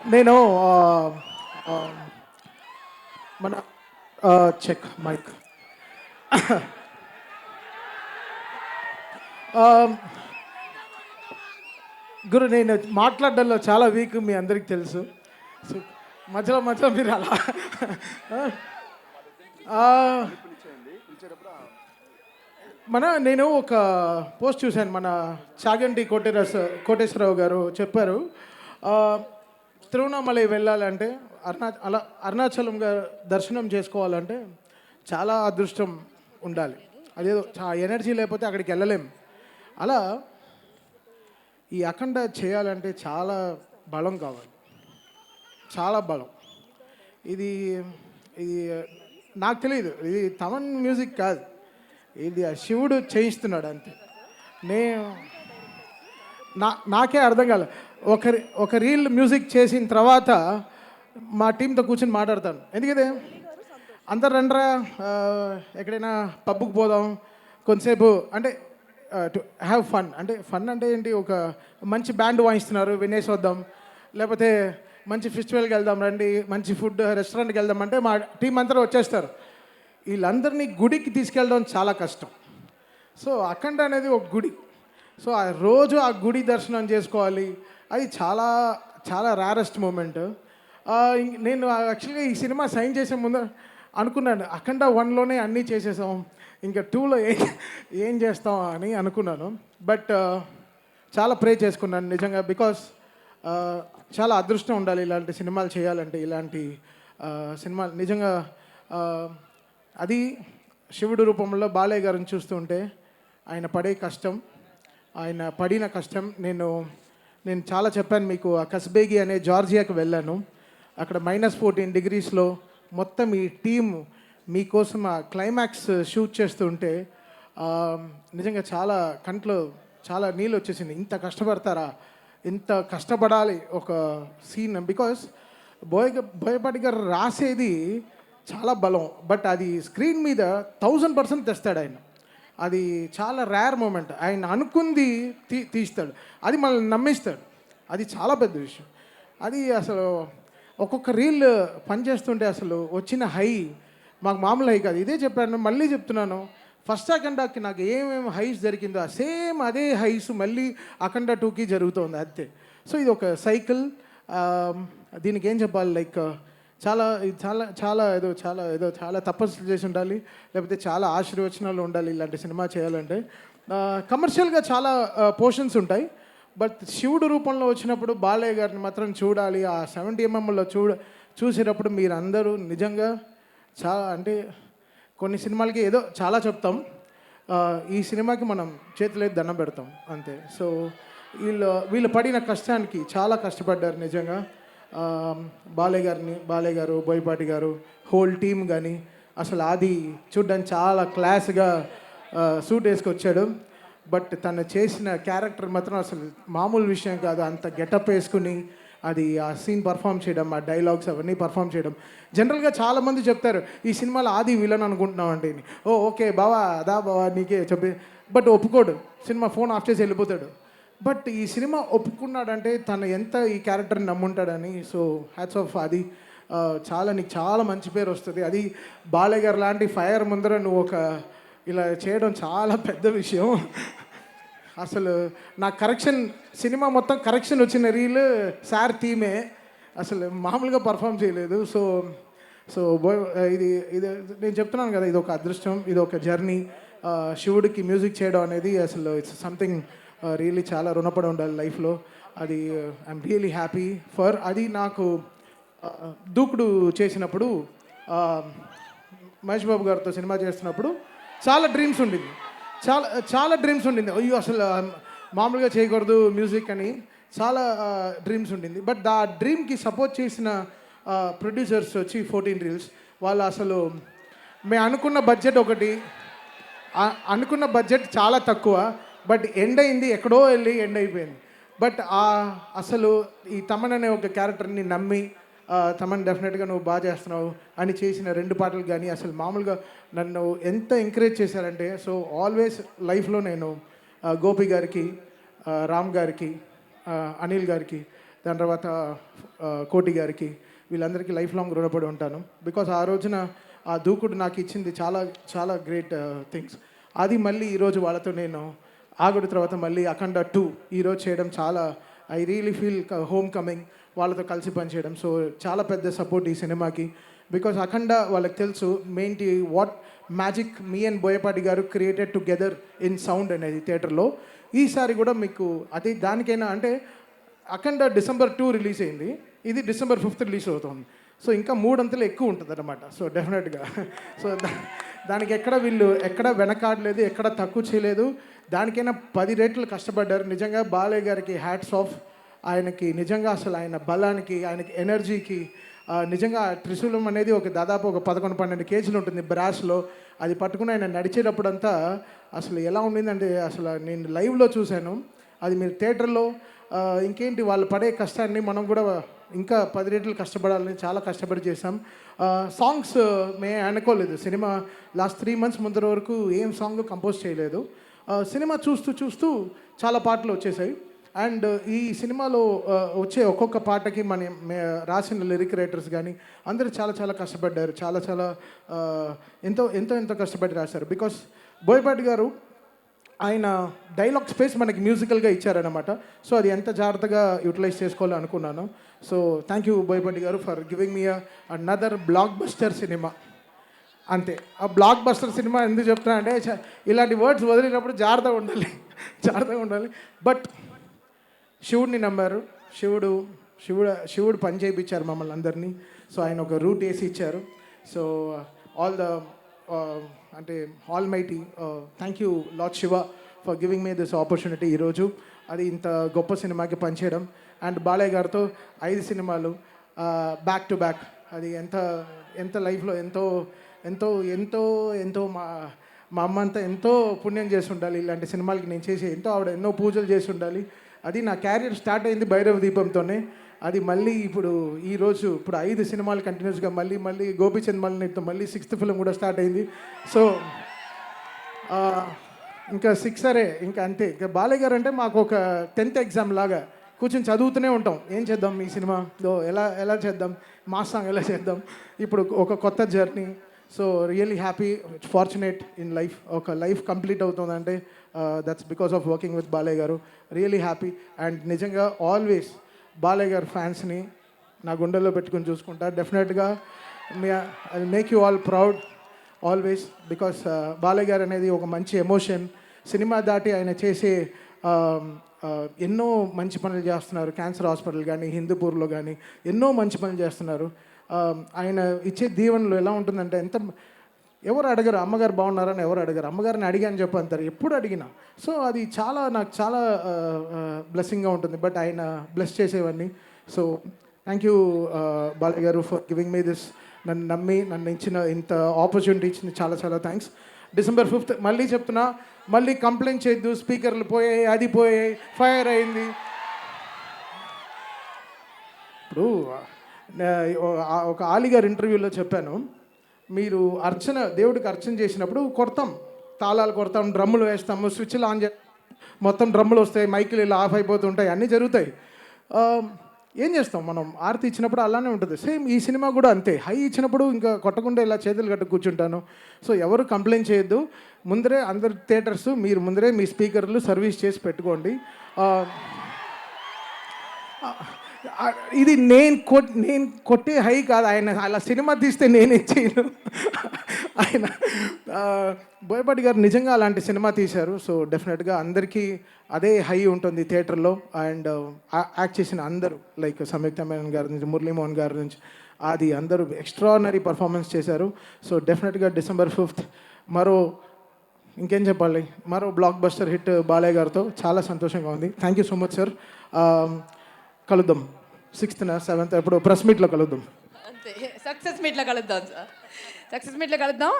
నేను ఆహ్, మన చెక్ మైక్. ఆహ్, గురు నేను మాట్లాడడంలో చాలా వీక్ మీ అందరికి తెలుసు. సో, మధ్యలో మధ్యలో మీరు అలా ఆహ్, నేను ఒక పోస్ట్ చూశాను. మన చాగంటి కోటేశ్వరరావు గారు చెప్పారు. ఆహ్, తిరువణామలై వెళ్ళాలంటే అరుణాచలం గారు దర్శనం చేసుకోవాలంటే చాలా అదృష్టం ఉండాలి. అదేదో ఎనర్జీ లేకపోతే అక్కడికి వెళ్ళలేం. అలా ఈ అఖండ చేయాలంటే చాలా బలం కావాలి. చాలా బలం. ఇది ఇది నాకు తెలియదు. ఇది తమన్ మ్యూజిక్ కాదు. ఇది ఆ శివుడు చేయిస్తున్నాడు అంతే. నేను నాకే అర్థం కాలే. ఒక రీల్ మ్యూజిక్ చేసిన తర్వాత మా టీంతో కూర్చొని మాట్లాడతాను. ఎందుకంటే అందరు రండ్రా ఎక్కడైనా పబ్కి పోదాం కొంతసేపు అంటే టు హ్యావ్ ఫన్. అంటే ఫన్ అంటే ఏంటి, ఒక మంచి బ్యాండ్ వాయిస్తున్నారు వినేసి వద్దాం, లేకపోతే మంచి ఫెస్టివల్కి వెళ్దాం రండి, మంచి ఫుడ్ రెస్టారెంట్కి వెళ్దాం అంటే మా టీం అంతా వచ్చేస్తారు. వీళ్ళందరినీ గుడికి తీసుకెళ్ళడం చాలా కష్టం. సో అఖండ అనేది ఒక గుడి. సో ఆ రోజు ఆ గుడి దర్శనం చేసుకోవాలి. అది చాలా చాలా రేరెస్ట్ మూమెంట్. నేను యాక్చువల్గా ఈ సినిమా సైన్ చేసే ముందు అనుకున్నాను, అఖండ 1లోనే అన్నీ చేసేసాం, ఇంకా 2లో ఏం చేస్తాం అని అనుకున్నాను. బట్ చాలా ప్రే చేసుకున్నాను నిజంగా. బికాస్ చాలా అదృష్టం ఉండాలి ఇలాంటి సినిమాలు చేయాలంటే. ఇలాంటి సినిమాలు నిజంగా అది శివుడు రూపంలో బాలయ్య గారిని చూస్తుంటే ఆయన పడే కష్టం, ఆయన పడిన కష్టం నేను చాలా చెప్పాను మీకు. ఆ కస్బేగి అనే జార్జియాకి వెళ్ళాను. అక్కడ -14 డిగ్రీస్లో మొత్తం ఈ టీమ్ మీకోసం ఆ క్లైమాక్స్ షూట్ చేస్తుంటే నిజంగా చాలా కంట్లో చాలా నీళ్ళు వచ్చేసింది. ఇంత కష్టపడతారా, ఇంత కష్టపడాలి ఒక సీన్. బికాస్ బోయపాటి గారు రాసేది చాలా బలం, బట్ అది స్క్రీన్ మీద 1000% తెస్తాడు ఆయన. అది చాలా రేర్ మూమెంట్. ఆయన అనుకుంది తీస్తాడు, అది మనల్ని నమ్మిస్తాడు. అది చాలా పెద్ద విషయం. అది అసలు ఒక్కొక్క రీల్ పనిచేస్తుంటే అసలు వచ్చిన హై మాకు మామూలు హై కాదు. ఇదే చెప్పాను, మళ్ళీ చెప్తున్నాను. ఫస్ట్ అఖండాకి నాకు ఏమేమి హైస్ జరిగిందో సేమ్ అదే హైస్ మళ్ళీ అఖండ 2కి జరుగుతుంది అంతే. సో ఇది ఒక సైకిల్. దీనికి ఏం చెప్పాలి, లైక్ చాలా చాలా చాలా చాలా తపస్సు చేసి ఉండాలి, లేకపోతే చాలా ఆశీర్వచనాలు ఉండాలి ఇలాంటి సినిమా చేయాలంటే. కమర్షియల్గా చాలా పోర్షన్స్ ఉంటాయి, బట్ శివుడు రూపంలో వచ్చినప్పుడు బాలయ్య గారిని మాత్రం చూడాలి. ఆ 70mmలో చూసేటప్పుడు మీరు అందరూ నిజంగా చాలా అంటే కొన్ని సినిమాలకి ఏదో చాలా చెప్తాం, ఈ సినిమాకి మనం చేతులైతే దండం పెడతాం అంతే. సో వీళ్ళు పడిన కష్టానికి చాలా కష్టపడ్డారు నిజంగా. బాలయ్య గారు, బోయపాటి గారు, హోల్ టీమ్ కానీ అసలు అది చూడ్డానికి చాలా క్లాస్గా సూట్ వేసుకొచ్చాడు. బట్ తను చేసిన క్యారెక్టర్ మాత్రం అసలు మామూలు విషయం కాదు. అంత గెటప్ వేసుకుని అది ఆ సీన్ పర్ఫామ్ చేయడం, ఆ డైలాగ్స్ అవన్నీ పర్ఫామ్ చేయడం. జనరల్గా చాలామంది చెప్తారు ఈ సినిమాలో ఆది విలన్ అనుకుంటున్నాం అంటే, ఓకే బావా అదా బావా నీకే చెప్పి, బట్ ఒప్పుకోడు. సినిమా ఫోన్ ఆఫ్ చేసి వెళ్ళిపోతాడు. బట్ ఈ సినిమా ఒప్పుకున్నాడంటే తను ఎంత ఈ క్యారెక్టర్ని నమ్ముంటాడని. సో హ్యాట్స్ ఆఫ్ అది. నీకు చాలా మంచి పేరు వస్తుంది. అది బాలయ్య గారు లాంటి ఫైర్ ముందర నువ్వు ఇలా చేయడం చాలా పెద్ద విషయం. అసలు నా సినిమా మొత్తం కరెక్షన్ వచ్చిన రీల్ సార్ టీమే అసలు మామూలుగా పర్ఫామ్ చేయలేదు. సో ఇది ఇది నేను చెప్తున్నాను కదా, ఇది ఒక అదృష్టం, ఇది ఒక జర్నీ. శివుడికి మ్యూజిక్ చేయడం అనేది అసలు ఇట్స్ సంథింగ్ రియలీ చాలా రుణపడి ఉండాలి లైఫ్లో. అది ఐఎమ్ రియలీ హ్యాపీ ఫర్. అది నాకు దూకుడు చేసినప్పుడు మహేష్ బాబు గారితో సినిమా చేస్తున్నప్పుడు చాలా డ్రీమ్స్ ఉండింది, చాలా డ్రీమ్స్ ఉండింది. అయ్యో అసలు మామూలుగా చేయకూడదు మ్యూజిక్ అని చాలా డ్రీమ్స్ ఉండింది. బట్ ఆ డ్రీమ్కి సపోర్ట్ చేసిన ప్రొడ్యూసర్స్ వచ్చి 14 రీల్స్ వాళ్ళు అసలు మేము అనుకున్న బడ్జెట్ చాలా తక్కువ, బట్ ఎండ్ అయింది ఎక్కడో వెళ్ళి ఎండ్ అయిపోయింది. బట్ అసలు ఈ తమన్ అనే ఒక క్యారెక్టర్ని నమ్మి తమన్ డెఫినెట్గా నువ్వు బాగా చేస్తున్నావు అని చేసిన 2 పాటలు కానీ అసలు మామూలుగా నన్ను ఎంత ఎంకరేజ్ చేశారంటే. సో ఆల్వేస్ లైఫ్లో నేను గోపి గారికి, రామ్ గారికి, అనిల్ గారికి దాని తర్వాత కోటి గారికి, వీళ్ళందరికీ లైఫ్ లాంగ్ రుణపడి ఉంటాను. బికాస్ ఆ రోజున ఆ దూకుడు నాకు ఇచ్చింది చాలా చాలా గ్రేట్ థింగ్స్. అది మళ్ళీ ఈరోజు వాళ్ళతో నేను ఆగుడు తర్వాత మళ్ళీ అఖండ 2 ఈరోజు చేయడం చాలా I really feel home coming వాళ్ళతో కలిసి పనిచేయడం. సో చాలా పెద్ద సపోర్ట్ ఈ సినిమాకి. బికాస్ అఖండ వాళ్ళకి తెలుసు మెయిన్టి what magic me and Boyapati garu created together in sound అనేది థియేటర్లో. ఈసారి కూడా మీకు అది దానికైనా అంటే అఖండ December 2 రిలీజ్ అయింది, ఇది December 5 రిలీజ్ అవుతుంది. సో ఇంకా 3 అంతలు ఎక్కువ ఉంటుంది అన్నమాట. సో డెఫినెట్గా సో దానికి ఎక్కడ వీళ్ళు ఎక్కడ వెనకాడలేదు, ఎక్కడ తక్కువ చేయలేదు. దానికైనా 10 రెట్లు కష్టపడ్డారు. నిజంగా బాలయ్య గారికి హ్యాట్స్ ఆఫ్. ఆయనకి నిజంగా అసలు ఆయన బలానికి, ఆయనకి ఎనర్జీకి నిజంగా త్రిశూలం అనేది ఒక దాదాపు ఒక 11-12 కేజీలు ఉంటుంది బ్రాస్లో. అది పట్టుకుని ఆయన నడిచేటప్పుడంతా అసలు ఎలా ఉండిందంటే అసలు నేను లైవ్లో చూశాను. అది మీరు థియేటర్లో ఇంకేంటి వాళ్ళు పడే కష్టాన్ని మనం కూడా ఇంకా 10 రెట్లు కష్టపడాలని చాలా కష్టపడి చేసాం. సాంగ్స్ మేము అనుకోలేదు. సినిమా లాస్ట్ 3 months ముందర వరకు ఏం సాంగ్ కంపోజ్ చేయలేదు. సినిమా చూస్తూ చూస్తూ చాలా పాటలు వచ్చేసాయి. అండ్ ఈ సినిమాలో వచ్చే ఒక్కొక్క పాటకి రాసిన లిరిక్ రైటర్స్ కానీ అందరూ చాలా చాలా కష్టపడ్డారు. చాలా చాలా ఎంతో ఎంతో ఎంతో కష్టపడి రాశారు. బికాస్ బోయపాటి గారు ఆయన డైలాగ్ స్పేస్ మనకి మ్యూజికల్గా ఇచ్చారనమాట. సో అది ఎంత జాగ్రత్తగా యూటిలైజ్ చేసుకోవాలో అనుకున్నాను. సో థ్యాంక్ యూ బోయపాటి గారు for giving me another block buster cinema. అంతే. ఆ బ్లాక్ బస్టర్ సినిమా ఎందుకు చెప్తున్నా అంటే ఇలాంటి వర్డ్స్ వదిలినప్పుడు జాగ్రత్తగా ఉండాలి. బట్ శివుడిని నమ్మారు. శివుడు పని చేయించారు మమ్మల్ని అందరినీ. సో ఆయన ఒక రూట్ వేసి ఇచ్చారు. So all mighty thank you lord Shiva for giving me this opportunity ఈరోజు. అది ఇంత గొప్ప సినిమాకి పనిచేయడం. అండ్ బాలయ్య గారితో 5 సినిమాలు బ్యాక్ టు బ్యాక్. అది ఎంత లైఫ్లో ఎంతో ఎంతో ఎంతో ఎంతో మా అమ్మ అంతా ఎంతో పుణ్యం చేసి ఉండాలి. ఇలాంటి సినిమాలకి నేను చేసి ఆవిడ ఎన్నో పూజలు చేసి ఉండాలి. అది నా క్యారియర్ స్టార్ట్ అయింది భైరవ దీపంతోనే. అది మళ్ళీ ఇప్పుడు 5 సినిమాలు కంటిన్యూస్గా మళ్ళీ గోపీచంద్ మల్లితో మళ్ళీ 6th ఫిలిం కూడా స్టార్ట్ అయింది. సో ఇంకా 6 ఇంకా అంతే. ఇంకా బాలయ్య గారు అంటే మాకు ఒక 10th ఎగ్జామ్ లాగా కూర్చొని చదువుతూనే ఉంటాం. ఏం చేద్దాం ఈ సినిమాలో, ఎలా చేద్దాం, మాస్ సాంగ్ ఎలా చేద్దాం, ఇప్పుడు ఒక కొత్త journey. So really happy, fortunate in life. ఒక లైఫ్ కంప్లీట్ అవుతుందంటే that's because of working with Balayya garu. Really happy. And నిజంగా ఆల్వేస్ బాలయ్య గారు ఫ్యాన్స్ని నా గుండెల్లో పెట్టుకుని చూసుకుంటా. డెఫినెట్గా I make you all proud always. Because Balayya garu అనేది ఒక మంచి ఎమోషన్. సినిమా దాటి ఆయన చేసే ఎన్నో మంచి పనులు చేస్తున్నారు. క్యాన్సర్ హాస్పిటల్ కానీ, హిందూపూర్లో కానీ ఎన్నో మంచి పనులు చేస్తున్నారు. ఆయన ఇచ్చే దీవెనలు ఎలా ఉంటుందంటే ఎవరు అడగరు అమ్మగారు బాగున్నారని, ఎవరు అడగరు. అమ్మగారిని అడిగాను చెప్పి అంటారు ఎప్పుడు అడిగినా. సో అది నాకు చాలా బ్లెస్సింగ్గా ఉంటుంది. బట్ ఆయన బ్లెస్ చేసేవన్నీ. సో థ్యాంక్ యూ బాలయ్య గారు ఫర్ గివింగ్ మీ దిస్. నన్ను నమ్మి ఇచ్చిన ఇంత ఆపర్చునిటీ ఇచ్చింది చాలా చాలా థ్యాంక్స్. December 5th మళ్ళీ చెప్తున్నా, మళ్ళీ కంప్లైంట్ చేయొద్దు. స్పీకర్లు పోయాయి, అది పోయాయి, ఫైర్ అయింది. ఇప్పుడు ఒక ఆలిగారు ఇంటర్వ్యూలో చెప్పాను, మీరు దేవుడికి అర్చన చేసినప్పుడు తాళాలు కొడతాం, డ్రమ్ములు వేస్తాము, స్విచ్లు ఆన్ చే మొత్తం డ్రమ్ములు వస్తాయి, మైకులు ఇలా ఆఫ్ అయిపోతుంటాయి, అన్నీ జరుగుతాయి. ఏం చేస్తాం మనం? ఆరతి ఇచ్చినప్పుడు అలానే ఉంటుంది. సేమ్ ఈ సినిమా కూడా అంతే. హై ఇచ్చినప్పుడు ఇంకా కొట్టకుండా ఇలా చేతులు కట్టు కూర్చుంటాను. సో ఎవరు కంప్లైంట్ చేయొద్దు. ముందరే అందరు థియేటర్స్ మీరు ముందరే మీ స్పీకర్లు సర్వీస్ చేసి పెట్టుకోండి. ఇది నేను కొట్టే హై కాదు. ఆయన అలా సినిమా తీస్తే నేనేం చేయను. ఆయన బోయపాటి గారు నిజంగా అలాంటి సినిమా తీశారు. సో డెఫినెట్గా అందరికీ అదే హై ఉంటుంది థియేటర్లో. అండ్ యాక్ట్ చేసిన అందరూ లైక్ సంయుక్త మేనన్ గారి నుంచి, మురళీమోహన్ గారి నుంచి, అది అందరూ ఎక్స్ట్రాడినరీ పర్ఫార్మెన్స్ చేశారు. సో డెఫినెట్గా December 5th ఇంకేం చెప్పాలి, మరో బ్లాక్ బస్టర్ హిట్ బాలయ్య గారితో చాలా సంతోషంగా ఉంది. Thank you so much sir. కలుద్దాం 6th 7th ఎప్పుడు ప్రెస్ మీట్లో కలుద్దాం. అంతే, సక్సెస్ మీట్లో కలుద్దాం సార్. సక్సెస్ మీట్లో కలుద్దాం.